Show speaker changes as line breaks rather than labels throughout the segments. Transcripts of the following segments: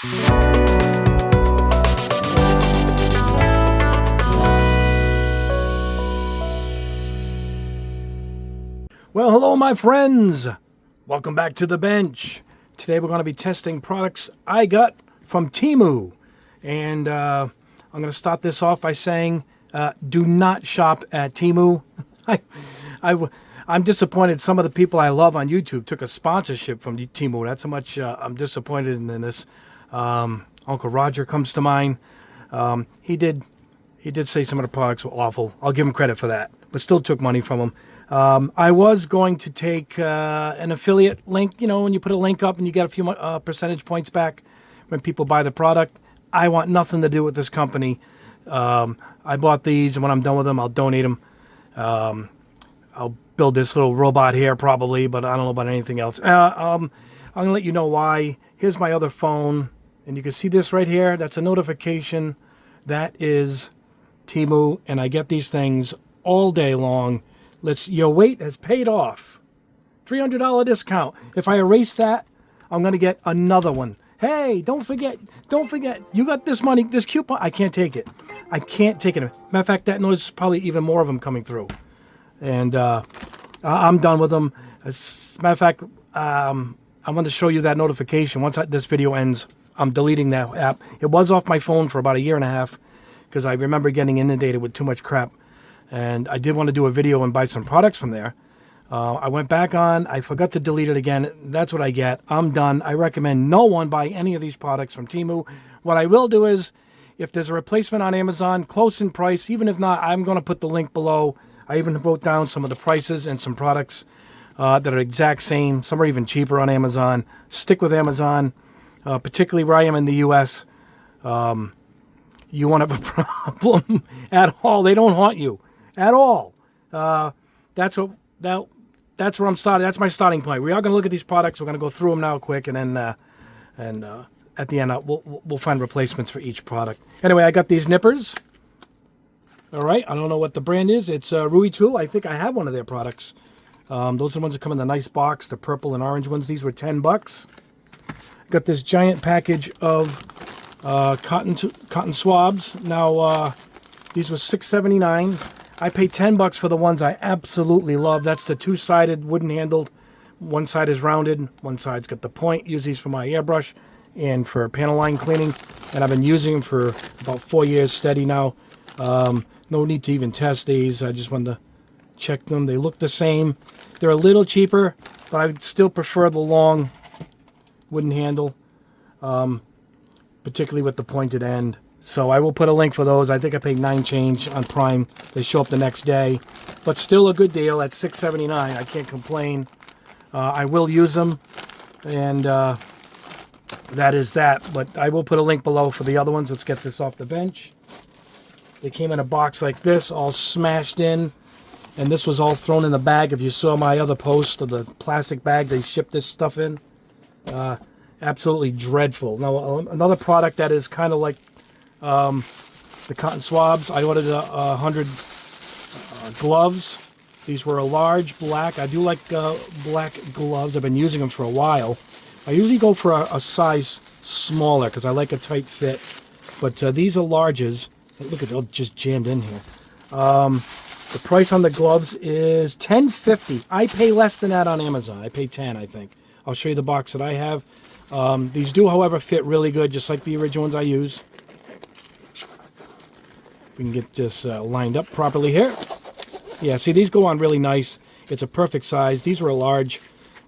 Well, hello my friends. Welcome back to the bench. Today we're going to be testing products I got from Temu. And I'm going to start this off by saying do not shop at Temu. I'm disappointed some of the people I love on YouTube took a sponsorship from Temu. That's how much I'm disappointed in this. Uncle Roger comes to mind. He did say some of the products were awful. I'll give him credit for that, but still took money from him. I was going to take an affiliate link, you know, when you put a link up and you get a few percentage points back when people buy the product. I want nothing to do with this company. I bought these, and when I'm done with them, I'll donate them. I'll build this little robot here probably, but I don't know about anything else. I'm going to let you know why. Here's my other phone, and you can see this right here. That's a notification. That is Temu, and I get these things all day long. Your wait has paid off. $300 discount. If I erase that, I'm going to get another one. Hey, don't forget, you got this money, this coupon. I can't take it. I can't take it. Matter of fact, that noise is probably even more of them coming through. And I'm done with them. As a matter of fact, I want to show you that notification. Once this video ends, I'm deleting that app. It was off my phone for about a year and a half because I remember getting inundated with too much crap. And I did want to do a video and buy some products from there. I went back on. I forgot to delete it again. That's what I get. I'm done. I recommend no one buy any of these products from Temu. What I will do is, if there's a replacement on Amazon, close in price, even if not, I'm going to put the link below. I even wrote down some of the prices and some products that are exact same. Some are even cheaper on Amazon. Stick with Amazon, particularly where I am in the U.S. You won't have a problem at all. They don't haunt you at all. That's where I'm starting. That's my starting point. We are going to look at these products. We're going to go through them now quick, and then at the end we'll find replacements for each product. Anyway, I got these nippers. All right, I don't know what the brand is. It's Ruy Tool. I think I have one of their products. Those are the ones that come in the nice box, the purple and orange ones. These were $10. Got this giant package of cotton swabs. Now these were $6.79. I paid $10 for the ones I absolutely love. That's the two-sided wooden handled. One side is rounded, one side's got the point. Use these for my airbrush and for panel line cleaning. And I've been using them for about 4 years steady now. No need to even test these. I just wanted to check them. They look the same. They're a little cheaper, but I still prefer the long wooden handle, particularly with the pointed end. So I will put a link for those. I think I paid $9 change on Prime. They show up the next day. But still a good deal at $6.79. I can't complain. I will use them. And that is that. But I will put a link below for the other ones. Let's get this off the bench. They came in a box like this, all smashed in. And this was all thrown in the bag. If you saw my other post of the plastic bags they shipped this stuff in. Absolutely dreadful. Now, another product that is kind of like the cotton swabs. I ordered 100 gloves. These were a large black. I do like black gloves. I've been using them for a while. I usually go for a size smaller because I like a tight fit. But these are larges. Look at it, just jammed in here. The price on the gloves is $10.50. I pay less than that on Amazon. I pay $10, I think. I'll show you the box that I have. These do, however, fit really good, just like the original ones I use. We can get this lined up properly here. Yeah, see, these go on really nice. It's a perfect size. These were a large.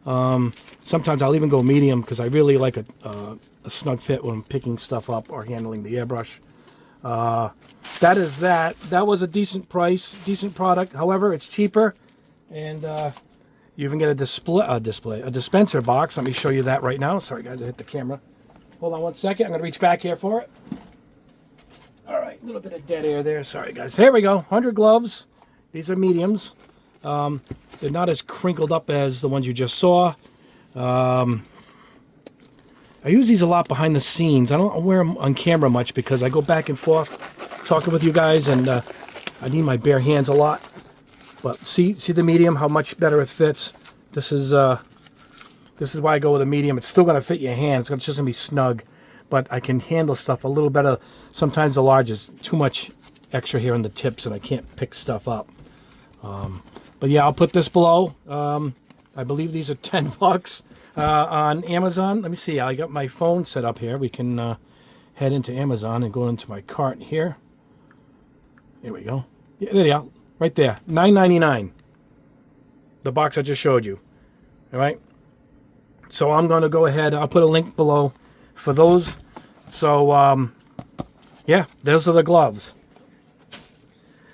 Sometimes I'll even go medium because I really like a snug fit when I'm picking stuff up or handling the airbrush. That is that. That was a decent price, decent product. However, it's cheaper, and you even get a dispenser box. Let me show you that right now. Sorry, guys, I hit the camera. Hold on one second. I'm going to reach back here for it. All right, a little bit of dead air there. Sorry, guys. Here we go. 100 gloves. These are mediums. They're not as crinkled up as the ones you just saw. I use these a lot behind the scenes. I don't wear them on camera much because I go back and forth talking with you guys, and I need my bare hands a lot. But see the medium, how much better it fits. This is why I go with a medium. It's still going to fit your hand. It's just going to be snug. but I can handle stuff a little better. Sometimes the large is too much extra here on the tips, and I can't pick stuff up. But yeah, I'll put this below. I believe these are $10 on Amazon. Let me see. I got my phone set up here. We can head into Amazon and go into my cart here. There we go. Yeah, there you go. Right there. $9.99. The box I just showed you. All right. So I'm going to go ahead. I'll put a link below for those. So, yeah, those are the gloves.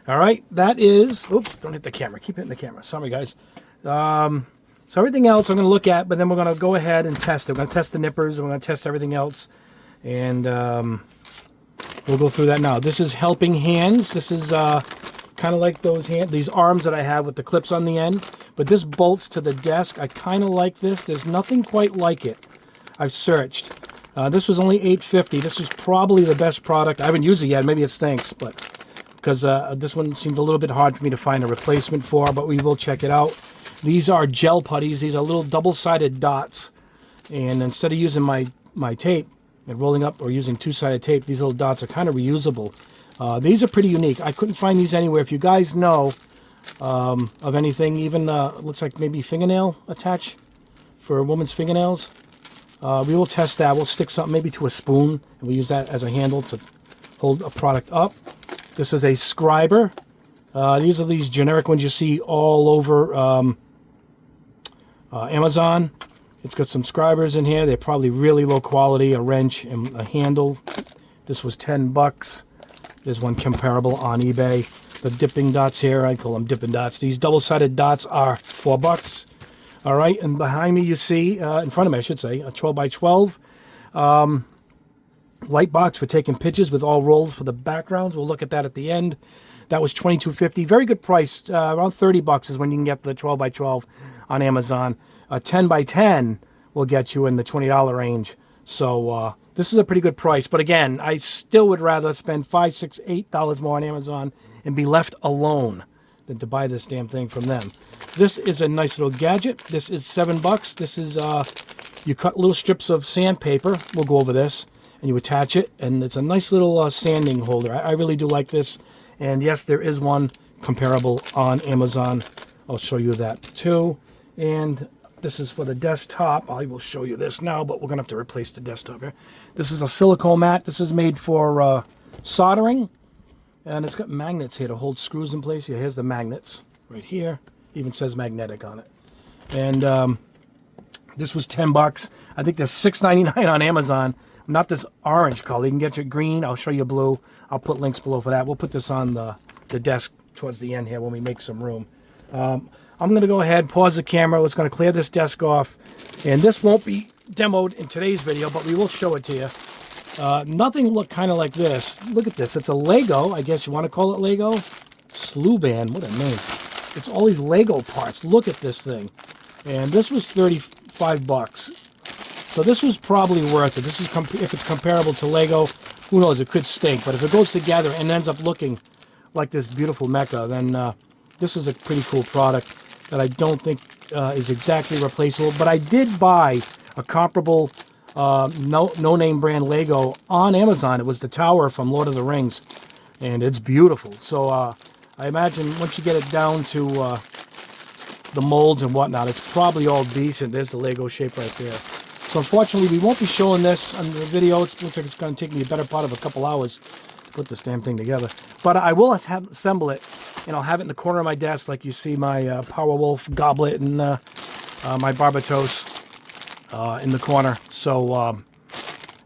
All right. That is... Oops, don't hit the camera. Keep hitting the camera. Sorry, guys. So everything else I'm going to look at, but then we're going to go ahead and test it. We're going to test the nippers. We're going to test everything else. And we'll go through that now. This is helping hands. This is kind of like these arms that I have with the clips on the end. But this bolts to the desk. I kind of like this. There's nothing quite like it. I've searched. This was only $8.50. This is probably the best product. I haven't used it yet. Maybe it stinks, but because this one seemed a little bit hard for me to find a replacement for, but we will check it out. These are gel putties. These are little double-sided dots. And instead of using my tape and rolling up or using two-sided tape, these little dots are kind of reusable. These are pretty unique. I couldn't find these anywhere. If you guys know of anything, even looks like maybe fingernail attach for a woman's fingernails, we will test that. We'll stick something maybe to a spoon, and we use that as a handle to hold a product up. This is a Scriber. These are these generic ones you see all over Amazon. It's got some Scribers in here. They're probably really low quality, a wrench and a handle. This was $10. There's one comparable on eBay. The dipping dots here, I call them dipping dots. These double-sided dots are $4. All right, and behind me you see, in front of me I should say, a 12x12 light box for taking pictures with all rolls for the backgrounds. We'll look at that at the end. That was $22.50. Very good price. Around $30 is when you can get the 12x12 on Amazon. 10x10 will get you in the $20 range. So this is a pretty good price. But again, I still would rather spend $5, $6, $8 more on Amazon and be left alone than to buy this damn thing from them. This is a nice little gadget. This is $7. This is, you cut little strips of sandpaper. We'll go over this. And you attach it. And it's a nice little sanding holder. I really do like this. And yes, there is one comparable on Amazon. I'll show you that too. And this is for the desktop. I will show you this now, but we're going to have to replace the desktop here. This is a silicone mat. This is made for soldering. And it's got magnets here to hold screws in place. Yeah, here's the magnets right here. Even says magnetic on it. And this was $10. I think there's $6.99 on Amazon. Not this orange color. You can get your green. I'll show you blue. I'll put links below for that. We'll put this on the desk towards the end here when we make some room. I'm going to go ahead, pause the camera. It's going to clear this desk off. And this won't be demoed in today's video, but we will show it to you. Nothing looked kind of like this. Look at this. It's a Lego. I guess you want to call it Lego. Slew band. What a name. It's all these Lego parts. Look at this thing. And this was $35. So this was probably worth it. This is if it's comparable to Lego, who knows? It could stink. But if it goes together and ends up looking like this beautiful mecha, then this is a pretty cool product that I don't think is exactly replaceable. But I did buy a comparable no-name brand Lego on Amazon. It was the tower from Lord of the Rings, and it's beautiful. So I imagine once you get it down to the molds and whatnot, it's probably all decent. There's the Lego shape right there. So unfortunately, we won't be showing this on the video. It looks like it's going to take me a better part of a couple hours to put this damn thing together. But I will assemble it, and I'll have it in the corner of my desk, like you see my Powerwolf goblet and my Barbatos in the corner. So,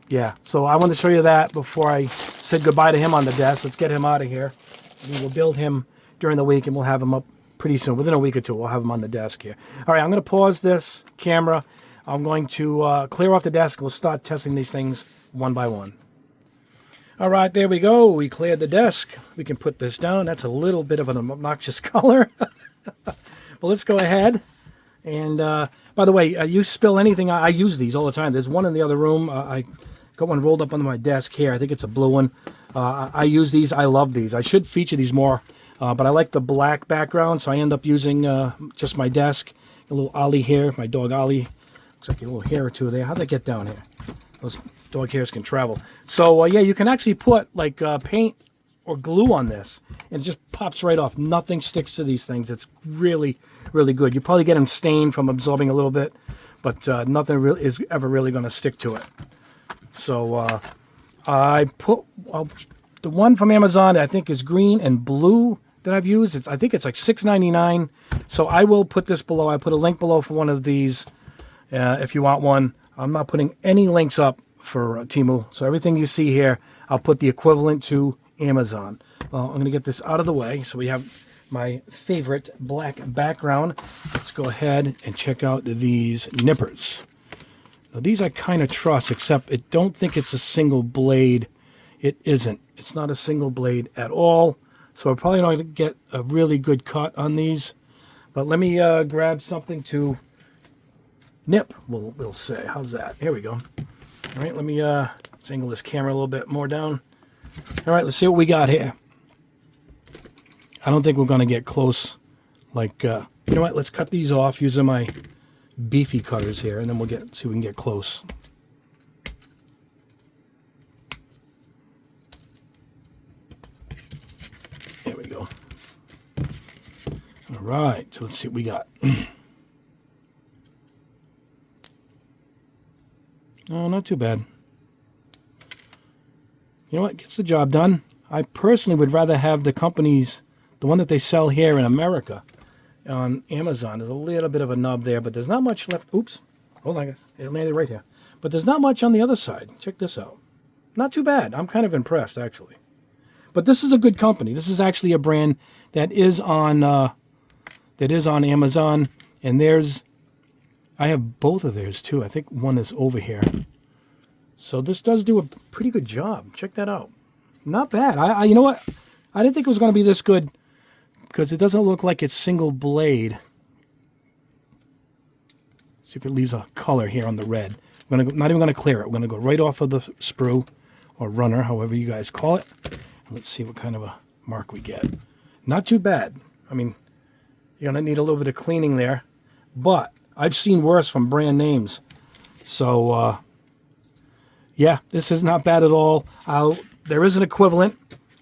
yeah. So I wanted to show you that before I said goodbye to him on the desk. Let's get him out of here. We will build him during the week, and we'll have him up pretty soon. Within a week or two, we'll have him on the desk here. All right, I'm going to pause this camera. I'm going to clear off the desk, and we'll start testing these things one by one. All right, there we go. We cleared the desk. We can put this down. That's a little bit of an obnoxious color. But let's go ahead. And by the way, you spill anything, I use these all the time. There's one in the other room. I got one rolled up under my desk here. I think it's a blue one. I use these. I love these. I should feature these more, but I like the black background, so I end up using just my desk. A little Ollie here, my dog Ollie. Looks like a little hair or two there. How'd they get down here? dog hairs can travel. So yeah, you can actually put like paint or glue on this, and it just pops right off. Nothing sticks to these things. It's really, really good. You probably get them stained from absorbing a little bit, but nothing really is ever really going to stick to it. So I put the one from Amazon, I think is green and blue that I've used. I think it's like $6.99. So I will put this below. I put a link below for one of these if you want one. I'm not putting any links up for Temu. So everything you see here, I'll put the equivalent to Amazon. Well, I'm going to get this out of the way. So we have my favorite black background. Let's go ahead and check out these nippers. Now, these I kind of trust, except I don't think it's a single blade. It isn't. It's not a single blade at all. So I'm probably not going to get a really good cut on these. But let me grab something to nip, we'll say. How's that? Here we go. All right, let me let's angle this camera a little bit more down. All right, let's see what we got here. I don't think we're going to get close. Like, you know what? Let's cut these off using my beefy cutters here, and then we'll see if we can get close. There we go. All right, so let's see what we got. Oh, not too bad. You know what? Gets the job done. I personally would rather have the companies, the one that they sell here in America on Amazon. There's a little bit of a nub there, but there's not much left. Oops. Hold on, guys. It landed right here. But there's not much on the other side. Check this out. Not too bad. I'm kind of impressed, actually. But this is a good company. This is actually a brand that is on Amazon. And I have both of theirs, too. I think one is over here. So this does do a pretty good job. Check that out. Not bad. You know what? I didn't think it was going to be this good because it doesn't look like it's single blade. See if it leaves a color here on the red. I'm not even going to clear it. We're going to go right off of the sprue or runner, however you guys call it. And let's see what kind of a mark we get. Not too bad. I mean, you're going to need a little bit of cleaning there. But I've seen worse from brand names. So, yeah, this is not bad at all. There is an equivalent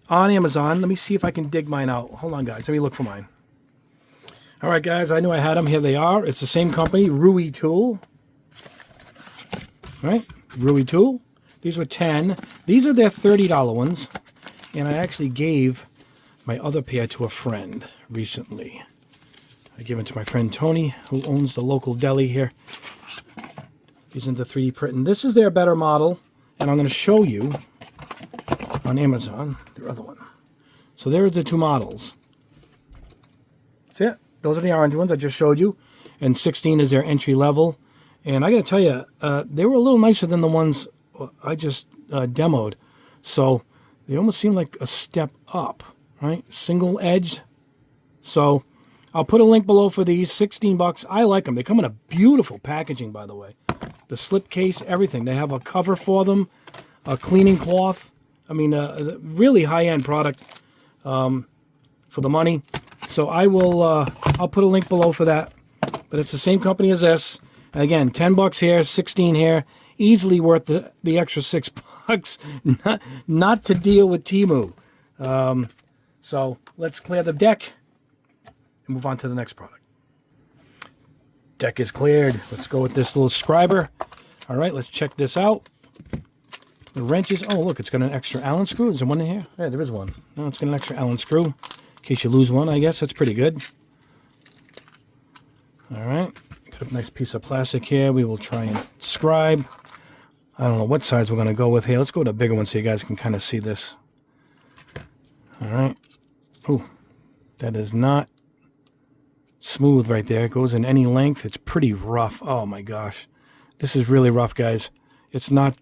on Amazon. Let me see if I can dig mine out. Hold on, guys. Let me look for mine. All right, guys. I knew I had them. Here they are. It's the same company, Ruy Tool. All right, Ruy Tool. These were 10. These are their $30 ones. And I actually gave my other pair to a friend recently. I gave it to my friend Tony, who owns the local deli here. He's into 3D printing. This is their better model. And I'm going to show you on Amazon their other one. So there are the two models. See it? Those are the orange ones I just showed you. And 16 is their entry level. And I got to tell you, they were a little nicer than the ones I just demoed. So they almost seem like a step up, right? Single edged. So I'll put a link below for these. 16 bucks. I like them. They come in a beautiful packaging, by the way. The slip case, everything. They have a cover for them, a cleaning cloth. I mean, a really high-end product for the money. So I'll put a link below for that. But it's the same company as this. And again, 10 bucks here, 16 here. Easily worth the extra $6. Not to deal with Temu. So let's clear the deck and move on to the next product. Deck is cleared. Let's go with this little Scriber. All right, let's check this out. The wrenches. Oh, look, it's got an extra Allen screw. Is there one in here? Yeah, there is one. No, it's got an extra Allen screw. In case you lose one, I guess. That's pretty good. All right. Got a nice piece of plastic here. We will try and scribe. I don't know what size we're going to go with here. Let's go with a bigger one so you guys can kind of see this. All right. Ooh, that is not smooth right there. It goes in any length. It's pretty rough. Oh my gosh. This is really rough, guys. It's not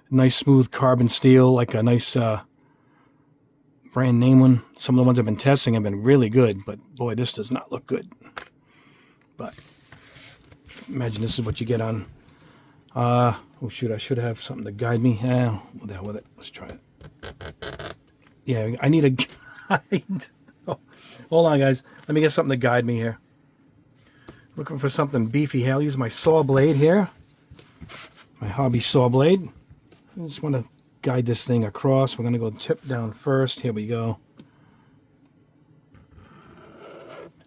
nice smooth carbon steel like a nice brand name one. Some of the ones I've been testing have been really good, but boy, this does not look good. But imagine this is what you get on oh shoot, I should have something to guide me. What the hell with it? Let's try it. Yeah, I need a guide. Oh, hold on, guys. Let me get something to guide me here. Looking for something beefy here. I'll use my saw blade here. My hobby saw blade. I just want to guide this thing across. We're going to go tip down first. Here we go.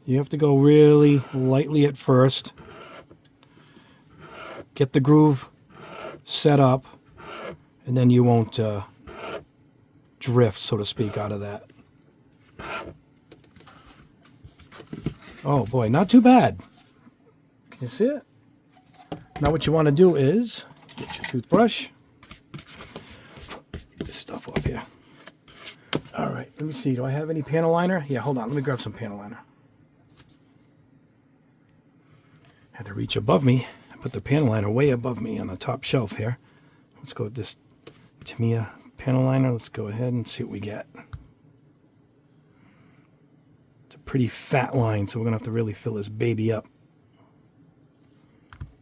You have to go really lightly at first. Get the groove set up, and then you won't drift, so to speak, out of that. Oh boy, not too bad. Can you see it? Now what you want to do is get your toothbrush. Get this stuff off here. All right, let me see. Do I have any panel liner? Yeah, hold on. Let me grab some panel liner. Had to reach above me. I put the panel liner way above me on the top shelf here. Let's go with this Temu panel liner. Let's go ahead and see what we get. It's a pretty fat line, so we're going to have to really fill this baby up.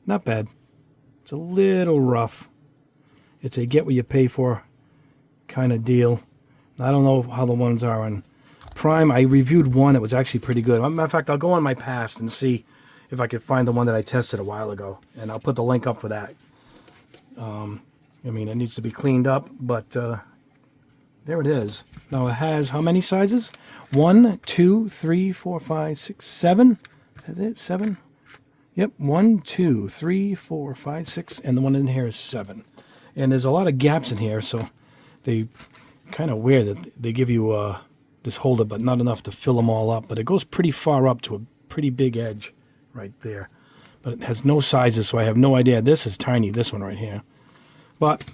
Not bad. It's a little rough. It's a get what you pay for kind of deal. I don't know how the ones are on Prime. I reviewed one that was actually pretty good. As a matter of fact, I'll go on my past and see if I could find the one that I tested a while ago, and I'll put the link up for that. I mean, it needs to be cleaned up, but there it is. Now it has how many sizes? 1, 2, 3, 4, 5, 6, 7. Is that it? 7? Yep, 1, 2, 3, 4, 5, 6, and the one in here is 7. And there's a lot of gaps in here, so they kind of weird that they give you this holder, but not enough to fill them all up. But it goes pretty far up to a pretty big edge right there. But it has no sizes, so I have no idea. This is tiny, this one right here. But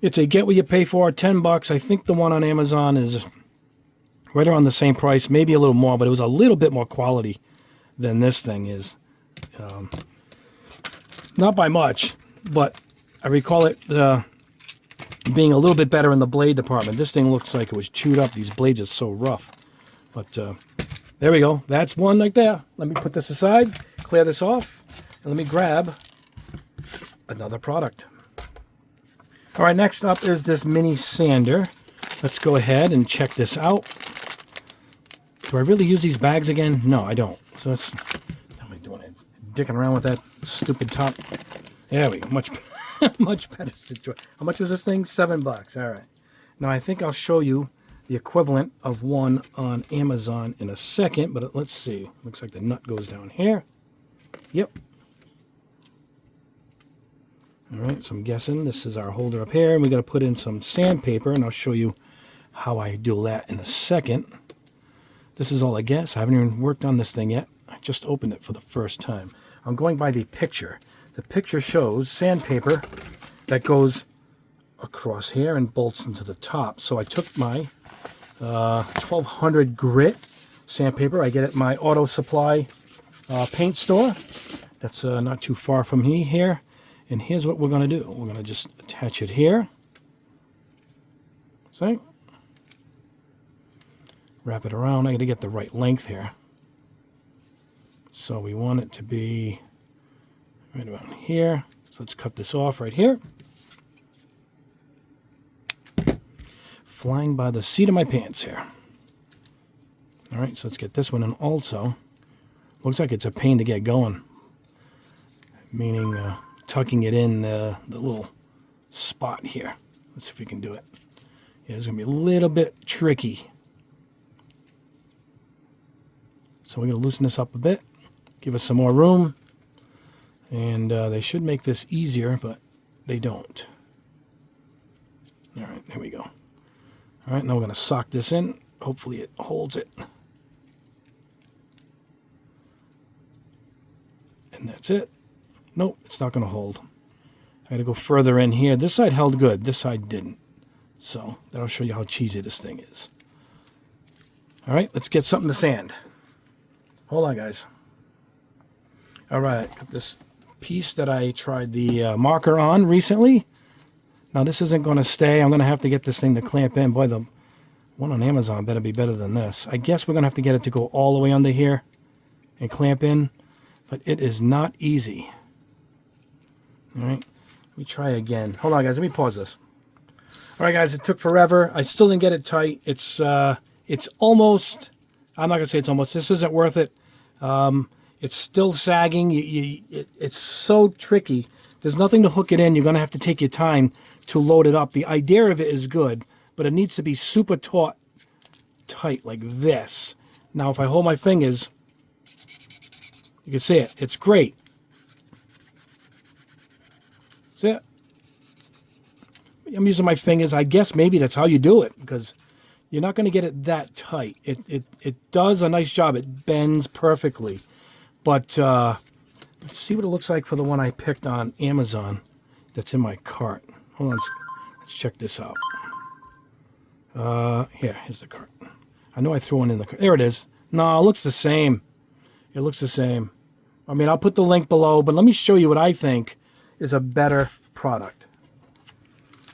it's a get what you pay for, $10. I think the one on Amazon is right around the same price, maybe a little more, but it was a little bit more quality than this thing is. Not by much, but I recall it being a little bit better in the blade department. This thing looks like it was chewed up. These blades are so rough. But there we go. That's one right there. Let me put this aside, clear this off, and let me grab another product. All right, next up is this mini sander. Let's go ahead and check this out. Do I really use these bags again? No, I don't. So that's, how am I doing it? Dicking around with that stupid top. There we go. Much better situation. How much was this thing? $7. All right. Now I think I'll show you the equivalent of one on Amazon in a second, but let's see. Looks like the nut goes down here. Yep. All right, so I'm guessing this is our holder up here, and we got to put in some sandpaper, and I'll show you how I do that in a second. This is all I guess. I haven't even worked on this thing yet. I just opened it for the first time. I'm going by the picture. The picture shows sandpaper that goes across here and bolts into the top. So I took my 1200 grit sandpaper. I get it at my auto supply paint store. That's not too far from me here. And here's what we're going to do. We're going to just attach it here. See? Wrap it around. I got to get the right length here. So we want it to be right about here. So let's cut this off right here. Flying by the seat of my pants here. All right, so let's get this one in also. Looks like it's a pain to get going. Meaning tucking it in the little spot here. Let's see if we can do it. Yeah, it's going to be a little bit tricky. So we're going to loosen this up a bit. Give us some more room. And they should make this easier, but they don't. All right, there we go. All right, now we're going to sock this in. Hopefully it holds it. And that's it. Nope, it's not going to hold. I got to go further in here. This side held good. This side didn't. So that'll show you how cheesy this thing is. All right, let's get something to sand. Hold on, guys. All right, got this piece that I tried the marker on recently. Now, this isn't going to stay. I'm going to have to get this thing to clamp in. Boy, the one on Amazon better be better than this. I guess we're going to have to get it to go all the way under here and clamp in. But it is not easy. All right, let me try again. Hold on, guys. Let me pause this. All right, guys. It took forever. I still didn't get it tight. It's almost. I'm not gonna say it's almost. This isn't worth it. It's still sagging. It's so tricky. There's nothing to hook it in. You're gonna have to take your time to load it up. The idea of it is good, but it needs to be super taut, tight like this. Now, if I hold my fingers, you can see it. It's great. See it? I'm using my fingers. I guess maybe that's how you do it, because you're not going to get it that tight. It does a nice job. It bends perfectly. But let's see what it looks like for the one I picked on Amazon that's in my cart. Hold on. Let's check this out. Here's the cart. I know I threw one in the cart. There it is. No, it looks the same. It looks the same. I mean, I'll put the link below, but let me show you what I think is a better product.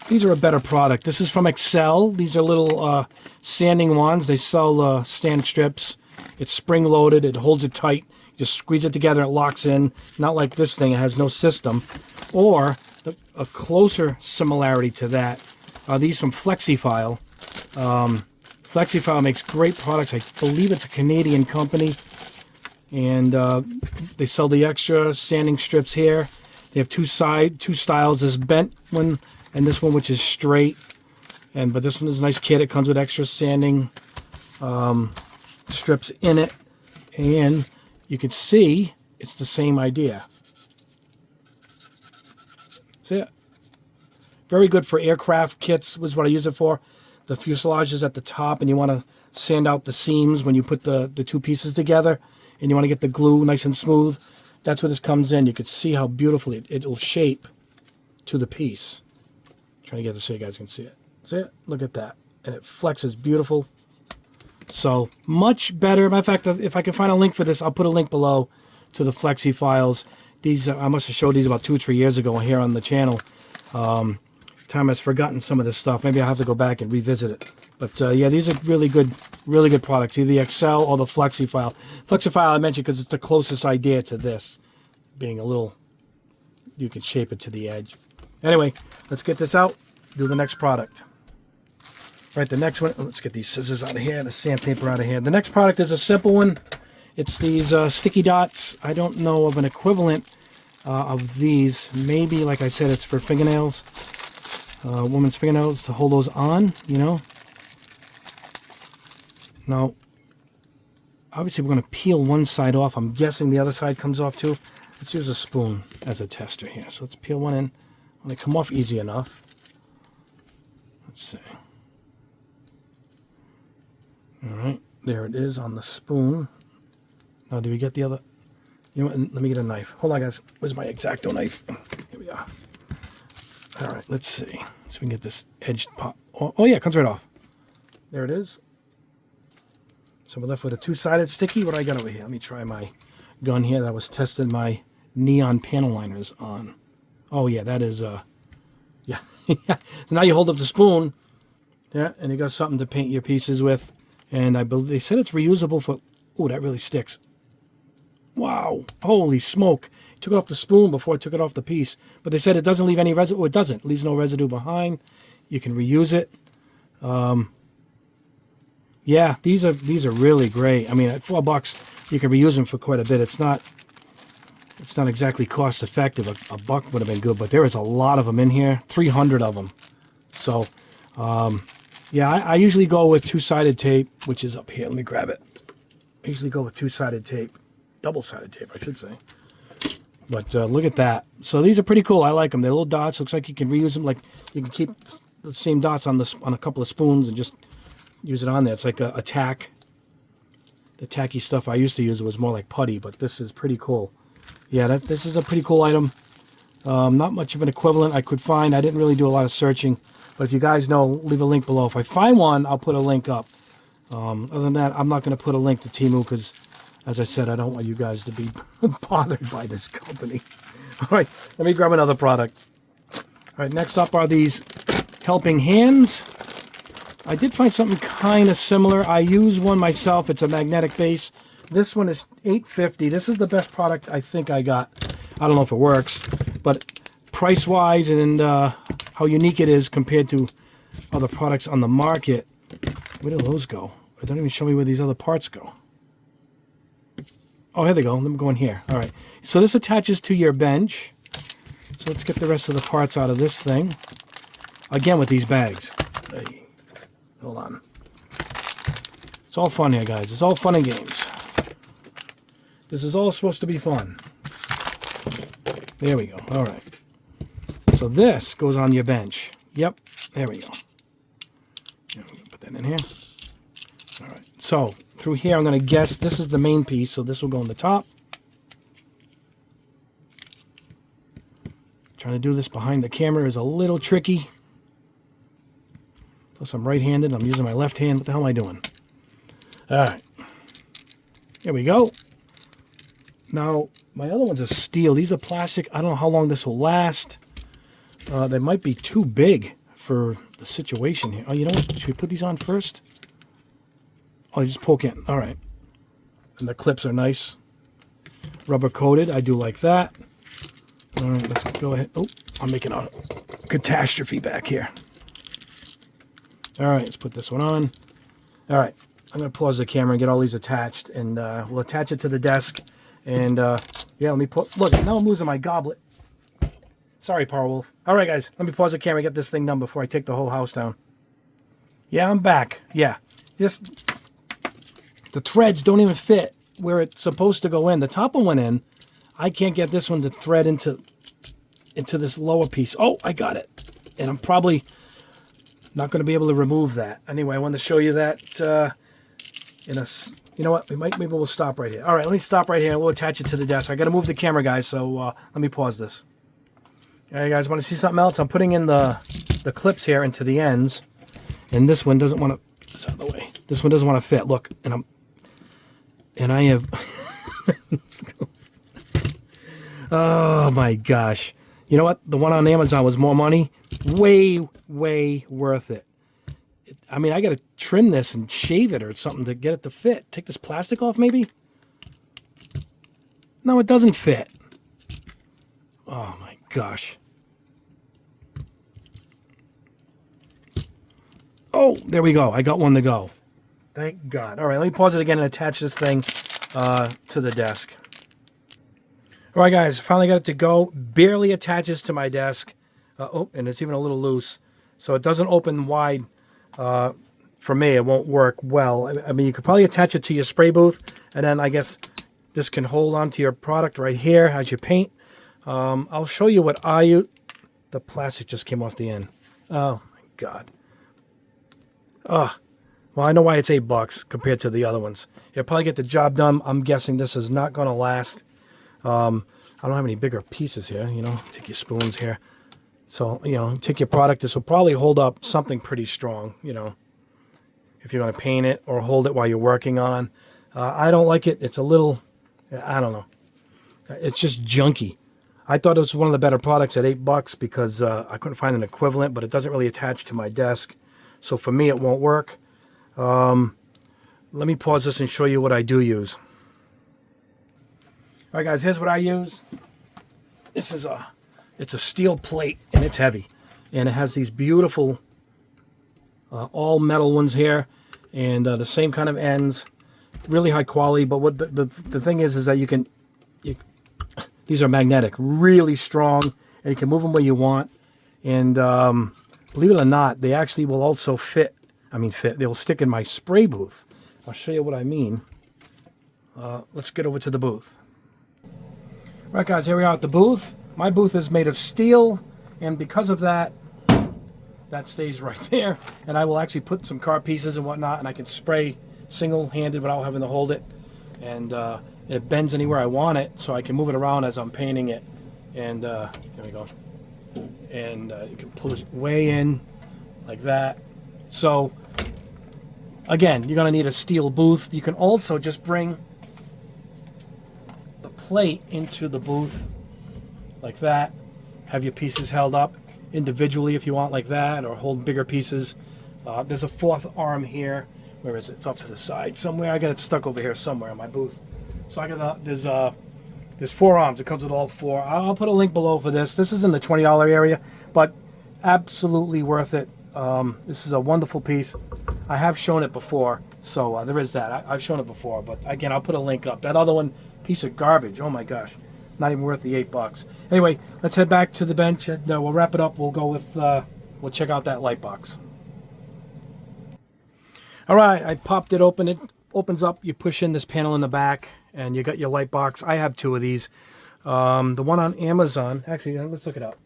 These are a better product. This is from Excel. These are little sanding wands. They sell sand strips. It's spring-loaded. It holds it tight. You just squeeze it together. It locks in. Not like this thing. It has no system. Or a closer similarity to that are these from FlexiFile. FlexiFile makes great products. I believe it's a Canadian company. And they sell the extra sanding strips here. They have two styles. This bent one and this one, which is straight. But this one is a nice kit. It comes with extra sanding strips in it. And you can see it's the same idea. See it? Very good for aircraft kits was what I use it for. The fuselage is at the top, and you want to sand out the seams when you put the two pieces together, and you want to get the glue nice and smooth. That's where this comes in. You can see how beautifully it'll shape to the piece. I'm trying to get this so you guys can see it. See it? Look at that. And it flexes beautiful. So much better. Matter of fact, if I can find a link for this, I'll put a link below to the Flexi-Files. These I must have showed these about 2 or 3 years ago here on the channel. Time has forgotten some of this stuff. Maybe I'll have to go back and revisit it. But yeah, these are really good products. Either the Excel or the FlexiFile. FlexiFile I mentioned because it's the closest idea to this. Being a little, you can shape it to the edge. Anyway, let's get this out. Do the next product. All right, the next one. Let's get these scissors out of here and the sandpaper out of here. The next product is a simple one. It's these sticky dots. I don't know of an equivalent of these. Maybe, like I said, it's for fingernails. Women's fingernails to hold those on, you know. Now, obviously we're going to peel one side off. I'm guessing the other side comes off too. Let's use a spoon as a tester here. So let's peel one in. When they come off easy enough. Let's see. All right, there it is on the spoon. Now, do we get the other? You know what? Let me get a knife. Hold on, guys. Where's my X-Acto knife? Here we are. All right, let's see. So we can get this edge pop. Oh yeah, it comes right off. There it is. So we're left with a two-sided sticky. What do I got over here? Let me try my gun here that I was testing my neon panel liners on. Oh yeah, that is yeah. So now you hold up the spoon, yeah, and you got something to paint your pieces with. And I believe they said it's reusable for. Oh, that really sticks. Wow, holy smoke. Took it off the spoon before I took it off the piece. But they said it doesn't leave any residue. Oh, it doesn't. It leaves no residue behind. You can reuse it. Yeah, these are really great. I mean, at $4, you can reuse them for quite a bit. It's not exactly cost effective. A buck would have been good, but there is a lot of them in here. 300 of them. So, yeah, I usually go with two-sided tape, which is up here. Let me grab it. I usually go with two-sided tape. Double-sided tape, I should say. But look at that. So these are pretty cool. I like them. They're little dots. Looks like you can reuse them. Like you can keep the same dots on a couple of spoons and just use it on there. It's like a tack. The tacky stuff I used to use was more like putty, but this is pretty cool. Yeah, this is a pretty cool item. Not much of an equivalent I could find. I didn't really do a lot of searching. But if you guys know, leave a link below. If I find one, I'll put a link up. Other than that, I'm not going to put a link to Temu because, as I said, I don't want you guys to be bothered by this company. All right, let me grab another product. All right, next up are these helping hands. I did find something kind of similar. I use one myself. It's a magnetic base. This one is $8.50. This is the best product I think I got. I don't know if it works, but price-wise and how unique it is compared to other products on the market. Where do those go? It don't even show me where these other parts go. Oh, here they go. Let me go in here. All right. So this attaches to your bench. So let's get the rest of the parts out of this thing. again with these bags. Hey, hold on. It's all fun here, guys. It's all fun and games. This is all supposed to be fun. There we go. All right. So this goes on your bench. Yep. There we go. Put that in here. All right. So through here, I'm going to guess this is the main piece. So this will go on the top. Trying to do this behind the camera is a little tricky. Plus I'm right-handed. I'm using my left hand. What the hell am I doing? All right. Here we go. Now, my other ones are steel. These are plastic. I don't know how long this will last. They might be too big for the situation here. Oh, you know what? Should we put these on first? Oh, they just poke in. All right. And the clips are nice. Rubber coated. I do like that. All right, let's go ahead. Oh, I'm making a catastrophe back here. All right, let's put this one on. All right, I'm going to pause the camera and get all these attached, and we'll attach it to the desk. And, yeah, let me put... Look, now I'm losing my goblet. Sorry, Power Wolf. All right, guys, let me pause the camera and get this thing done before I take the whole house down. Yeah, I'm back. Yeah. The threads don't even fit where it's supposed to go in. The top one went in. I can't get this one to thread into this lower piece. Oh, I got it. And I'm probably not going to be able to remove that. Anyway, I wanted to show you that you know what? Maybe we'll stop right here. All right, let me stop right here and we'll attach it to the desk. I got to move the camera, guys, so let me pause this. All right, guys, want to see something else? I'm putting in the clips here into the ends, and this one doesn't want to... It's out of the way. This one doesn't want to fit. Look, and I have... Oh my gosh. You know what? The one on Amazon was more money. Way, way worth it. I mean, I got to trim this and shave it or something to get it to fit. Take this plastic off maybe? No, it doesn't fit. Oh my gosh. Oh, there we go. I got one to go. Thank God. All right, let me pause it again and attach this thing to the desk. All right, guys, finally got it to go. Barely attaches to my desk. Oh, and it's even a little loose. So it doesn't open wide. For me, it won't work well. I mean, you could probably attach it to your spray booth, and then I guess this can hold on to your product right here as you paint. I'll show you what I use. The plastic just came off the end. Oh, my God. Well, I know why it's $8 compared to the other ones. It'll probably get the job done. I'm guessing this is not going to last. I don't have any bigger pieces here, you know. Take your spoons here. So, you know, take your product. This will probably hold up something pretty strong, you know, if you're going to paint it or hold it while you're working on. I don't like it. It's a little, I don't know. It's just junky. I thought it was one of the better products at $8 because I couldn't find an equivalent, but it doesn't really attach to my desk. So for me, it won't work. Let me pause this and show you what I do use. All right, guys, here's what I use. This is it's a steel plate, and it's heavy. And it has these beautiful all metal ones here, and the same kind of ends. Really high quality, but what the thing is that these are magnetic, really strong, and you can move them where you want. And believe it or not, they actually will also fit. They will stick in my spray booth. I'll show you what I mean. Let's get over to the booth. All right, guys, here we are at the booth. My booth is made of steel, and because of that, that stays right there. And I will actually put some car pieces and whatnot, and I can spray single-handed without having to hold it. And it bends anywhere I want it, so I can move it around as I'm painting it. And there we go. And you can pull it way in like that. So, again, you're going to need a steel booth. You can also just bring the plate into the booth like that. Have your pieces held up individually if you want like that, or hold bigger pieces. There's a fourth arm here. Where is it? It's off to the side somewhere. I got it stuck over here somewhere in my booth. So I got there's 4 arms. It comes with all 4. I'll put a link below for this. This is in the $20 area, but absolutely worth it. This is a wonderful piece. I have shown it before, so there is that. I've shown it before, but again, I'll put a link up. That other one, piece of garbage. Oh my gosh, not even worth the $8. Anyway, let's head back to the bench and we'll wrap it up. We'll we'll check out that light box. All right, I popped it open. It opens up. You push in this panel in the back, and you got your light box. I have 2 of these. The one on Amazon. Actually, let's look it up.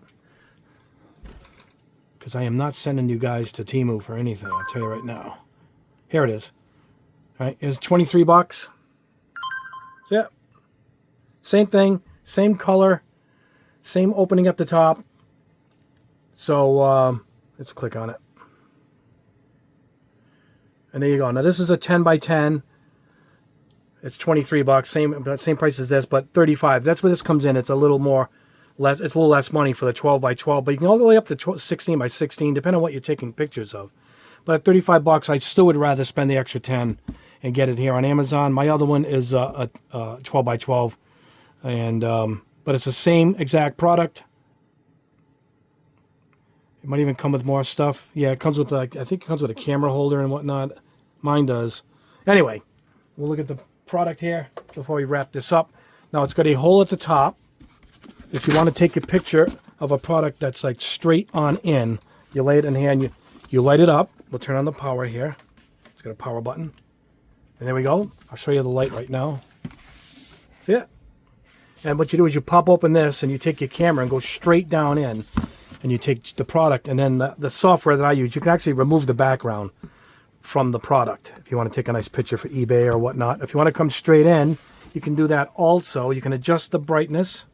Because I am not sending you guys to Temu for anything. I'll tell you right now. Here it is. All right, it's 23 bucks. So yeah, same thing, same color, same opening at the top. So let's click on it. And there you go. Now this is a 10 by 10. It's 23 bucks, same price as this, but 35. That's where this comes in. It's a little more less. It's a little less money for the 12 by 12, but you can all the way up to 16 by 16, depending on what you're taking pictures of. But at 35 bucks, I still would rather spend the extra 10 and get it here on Amazon. My other one is a 12 by 12, and but it's the same exact product. It might even come with more stuff. Yeah, it comes with I think it comes with a camera holder and whatnot. Mine does. Anyway, we'll look at the product here before we wrap this up. Now it's got a hole at the top. If you want to take a picture of a product that's like straight on in, you lay it in here and you light it up. We'll turn on the power here. It's got a power button. And there we go. I'll show you the light right now. See it? And what you do is you pop open this and you take your camera and go straight down in. And you take the product, and then the software that I use, you can actually remove the background from the product if you want to take a nice picture for eBay or whatnot. If you want to come straight in, you can do that also. You can adjust the brightness.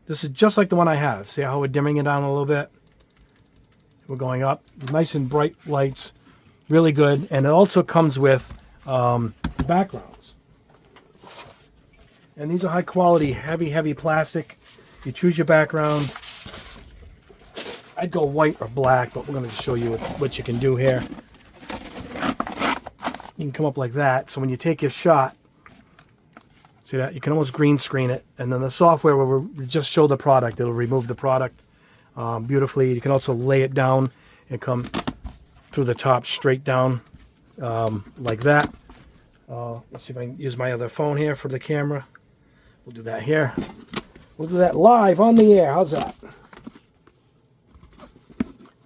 This is just like the one I have. See how we're dimming it down a little bit? We're going up. Nice and bright lights. Really good. And it also comes with backgrounds. And these are high quality, heavy plastic. You choose your background. I'd go white or black, but we're going to show you what you can do here. You can come up like that. So when you take your shot, see that? You can almost green screen it. And then the software will just show the product. It'll remove the product beautifully. You can also lay it down and come through the top straight down like that. Let's see if I can use my other phone here for the camera. We'll do that here. We'll do that live on the air. How's that?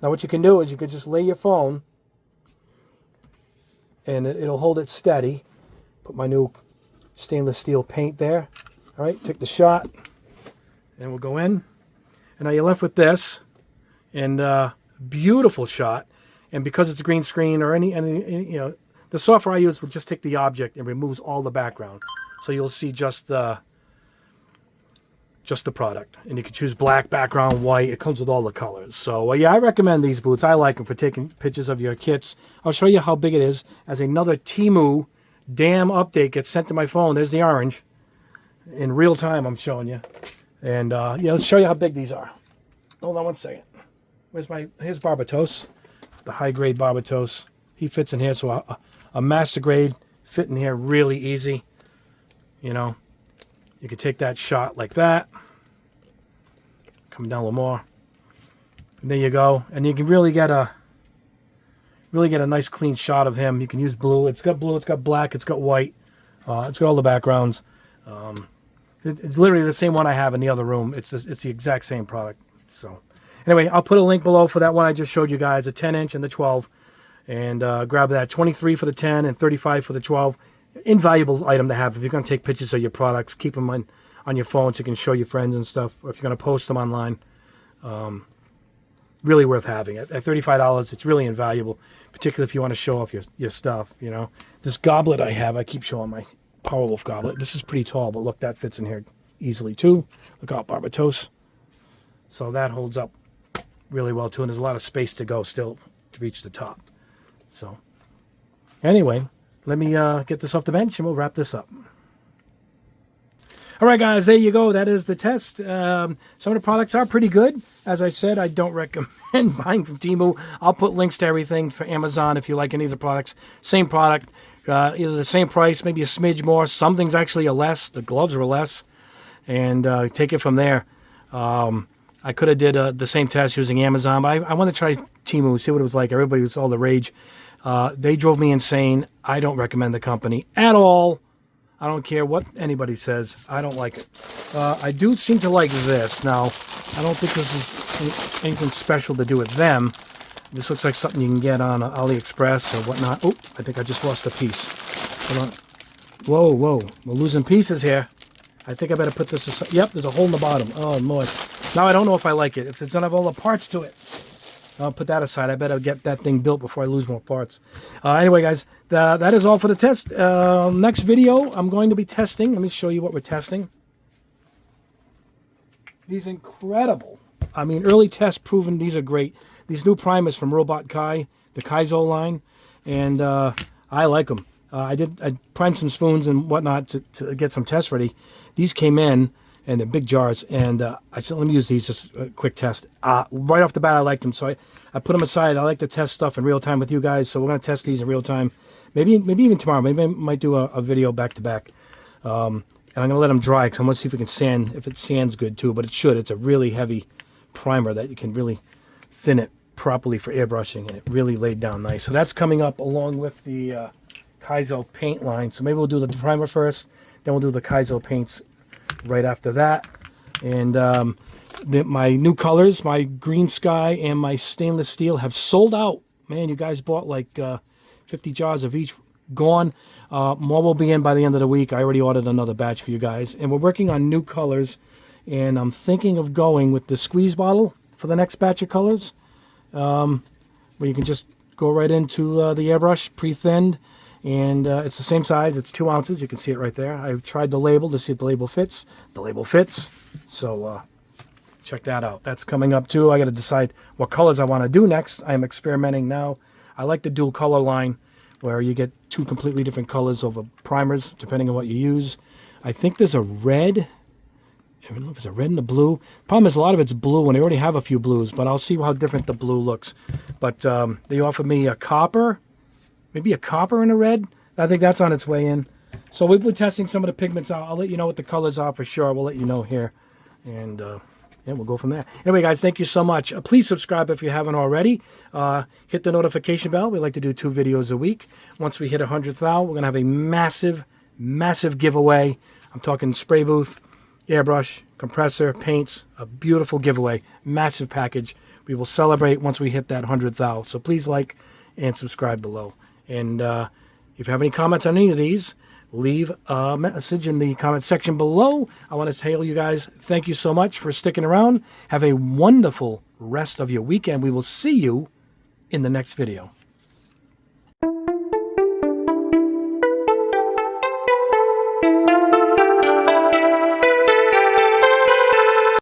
Now what you can do is you can just lay your phone and it'll hold it steady. Put my new stainless steel paint there. All right, take the shot and we'll go in. And now you're left with this and beautiful shot. And because it's a green screen or any you know, the software I use will just take the object and removes all the background. So you'll see just the product, and you can choose black background, white. It comes with all the colors. So yeah, I recommend these boots. I like them for taking pictures of your kits. I'll show you how big it is as another Temu damn update gets sent to my phone. There's the orange in real time. I'm showing you, and yeah, let's show you how big these are. Hold on one second. Here's Barbatos, the high grade Barbatos. He fits in here, so a master grade fit in here really easy. You know, you can take that shot like that. Come down a little more. And there you go. And you can really get a nice clean shot of him. You can use blue. It's got blue, it's got black, it's got white. It's got all the backgrounds. It's literally the same one I have in the other room. It's the exact same product. So anyway, I'll put a link below for that one I just showed you guys, a 10-inch and the 12. And grab that. 23 for the 10 and 35 for the 12. Invaluable item to have if you're going to take pictures of your products. Keep them on your phone so you can show your friends and stuff, or if you're going to post them online. Really worth having it. At $35, it's really invaluable, particularly if you want to show off your stuff. You know, this goblet I have, I keep showing my Powerwolf goblet. This is pretty tall, but look, that fits in here easily too. Look out, Barbatos. So that holds up really well too, and there's a lot of space to go still to reach the top. So anyway, let me get this off the bench and we'll wrap this up. All right, guys, there you go. That is the test. Some of the products are pretty good. As I said, I don't recommend buying from Temu. I'll put links to everything for Amazon if you like any of the products. Same product, either the same price, maybe a smidge more. Some things actually are less. The gloves were less. And take it from there. I could have did the same test using Amazon, but I want to try Temu, see what it was like. Everybody was all the rage. They drove me insane. I don't recommend the company at all. I don't care what anybody says. I don't like it. I do seem to like this. Now, I don't think this is anything special to do with them. This looks like something you can get on AliExpress or whatnot. Oh, I think I just lost a piece. Hold on. Whoa, whoa. We're losing pieces here. I think I better put this aside. Yep, there's a hole in the bottom. Oh, Lord. Now I don't know if I like it. If it's going to have all the parts to it. I'll put that aside. I better get that thing built before I lose more parts. Anyway, guys, that is all for the test. Next video, I'm going to be testing. Let me show you what we're testing. These incredible. I mean, early tests proven these are great. These new primers from Robot Kai, the Kaizo line, and I like them. I primed some spoons and whatnot to get some tests ready. These came in, and they're big jars, and I said, let me use these, just a quick test. Right off the bat, I liked them, so I put them aside. I like to test stuff in real time with you guys, so we're going to test these in real time. Maybe even tomorrow. Maybe I might do a video back-to-back. And I'm going to let them dry, because I want to see if we can sand, if it sands good, too, but it should. It's a really heavy primer that you can really thin it properly for airbrushing, and it really laid down nice. So that's coming up along with the Kaizo paint line. So maybe we'll do the primer first, then we'll do the Kaizo paints right after that. And my new colors, my green sky and my stainless steel, have sold out. Man, you guys bought like 50 jars of each. Gone. More will be in by the end of the week. I already ordered another batch for you guys, and we're working on new colors, and I'm thinking of going with the squeeze bottle for the next batch of colors, where you can just go right into the airbrush pre-thinned, and it's the same size. It's 2 ounces. You can see it right there. I've tried the label to see if the label fits. The label fits, so check that out. That's coming up too. I got to decide what colors I want to do next. I am experimenting now. I like the dual color line, where you get 2 completely different colors over primers, depending on what you use. I think there's a red. I don't know if it's a red and a blue. Problem is, a lot of it's blue, and I already have a few blues, but I'll see how different the blue looks. But they offered me a copper, maybe a copper and a red. I think that's on its way in. So we'll be testing some of the pigments out. I'll let you know what the colors are for sure. We'll let you know here. And yeah, we'll go from there. Anyway, guys, thank you so much. Please subscribe if you haven't already. Hit the notification bell. We like to do 2 videos a week. Once we hit 100,000, we're going to have a massive, massive giveaway. I'm talking spray booth, airbrush, compressor, paints, a beautiful giveaway, massive package. We will celebrate once we hit that 100,000. So please like and subscribe below. And if you have any comments on any of these, leave a message in the comment section below. I want to tell you guys, thank you so much for sticking around. Have a wonderful rest of your weekend. We will see you in the next video.